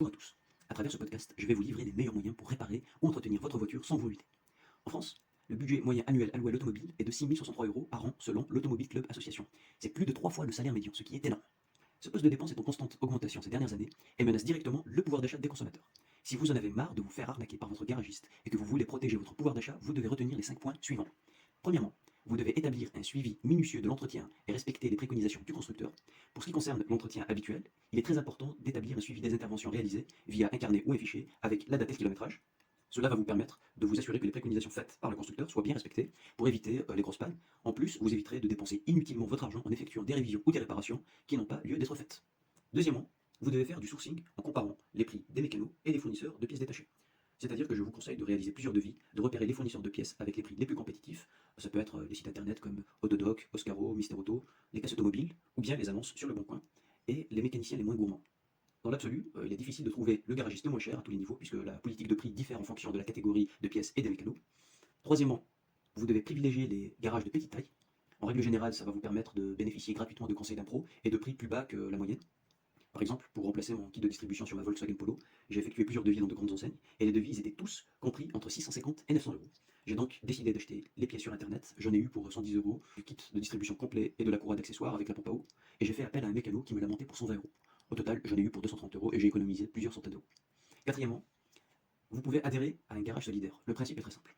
Bonjour à tous. À travers ce podcast, je vais vous livrer les meilleurs moyens pour réparer ou entretenir votre voiture sans vous ruiner. En France, le budget moyen annuel alloué à l'automobile est de 6 063 euros par an selon l'Automobile Club Association. C'est plus de 3 fois le salaire médian, ce qui est énorme. Ce poste de dépense est en constante augmentation ces dernières années et menace directement le pouvoir d'achat des consommateurs. Si vous en avez marre de vous faire arnaquer par votre garagiste et que vous voulez protéger votre pouvoir d'achat, vous devez retenir les 5 points suivants. Premièrement, vous devez établir un suivi minutieux de l'entretien et respecter les préconisations du constructeur. Pour ce qui concerne l'entretien habituel, il est très important d'établir un suivi des interventions réalisées via un carnet ou un fichier avec la date et le kilométrage. Cela va vous permettre de vous assurer que les préconisations faites par le constructeur soient bien respectées pour éviter les grosses pannes. En plus, vous éviterez de dépenser inutilement votre argent en effectuant des révisions ou des réparations qui n'ont pas lieu d'être faites. Deuxièmement, vous devez faire du sourcing en comparant les prix des mécanos et des fournisseurs de pièces détachées. C'est-à-dire que je vous conseille de réaliser plusieurs devis, de repérer les fournisseurs de pièces avec les prix les plus compétitifs. Ça peut être les sites internet comme Autodoc, Oscaro, Mister Auto, les caisses automobiles, ou bien les annonces sur le Bon Coin, et les mécaniciens les moins gourmands. Dans l'absolu, il est difficile de trouver le garagiste le moins cher à tous les niveaux, puisque la politique de prix diffère en fonction de la catégorie de pièces et des mécanos. Troisièmement, vous devez privilégier les garages de petite taille. En règle générale, ça va vous permettre de bénéficier gratuitement de conseils d'un pro et de prix plus bas que la moyenne. Par exemple, pour remplacer mon kit de distribution sur ma Volkswagen Polo, j'ai effectué plusieurs devis dans de grandes enseignes, et les devis étaient tous compris entre 650 et 900 euros. J'ai donc décidé d'acheter les pièces sur internet, j'en ai eu pour 110 euros, du kit de distribution complet et de la courroie d'accessoires avec la pompe à eau, et j'ai fait appel à un mécano qui me l'a monté pour 120 euros. Au total, j'en ai eu pour 230 euros et j'ai économisé plusieurs centaines d'euros. Quatrièmement, vous pouvez adhérer à un garage solidaire. Le principe est très simple.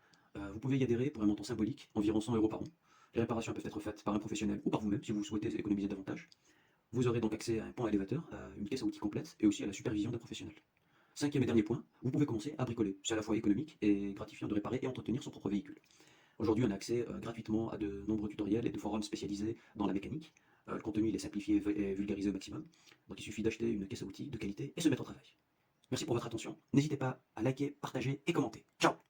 Vous pouvez y adhérer pour un montant symbolique, environ 100 euros par an. Les réparations peuvent être faites par un professionnel ou par vous-même si vous souhaitez économiser davantage. Vous aurez donc accès à un pont élévateur, à une caisse à outils complète et aussi à la supervision d'un professionnel. Cinquième et dernier point, vous pouvez commencer à bricoler. C'est à la fois économique et gratifiant de réparer et entretenir son propre véhicule. Aujourd'hui, on a accès gratuitement à de nombreux tutoriels et de forums spécialisés dans la mécanique. Le contenu il est simplifié et vulgarisé au maximum. Donc il suffit d'acheter une caisse à outils de qualité et se mettre au travail. Merci pour votre attention. N'hésitez pas à liker, partager et commenter. Ciao!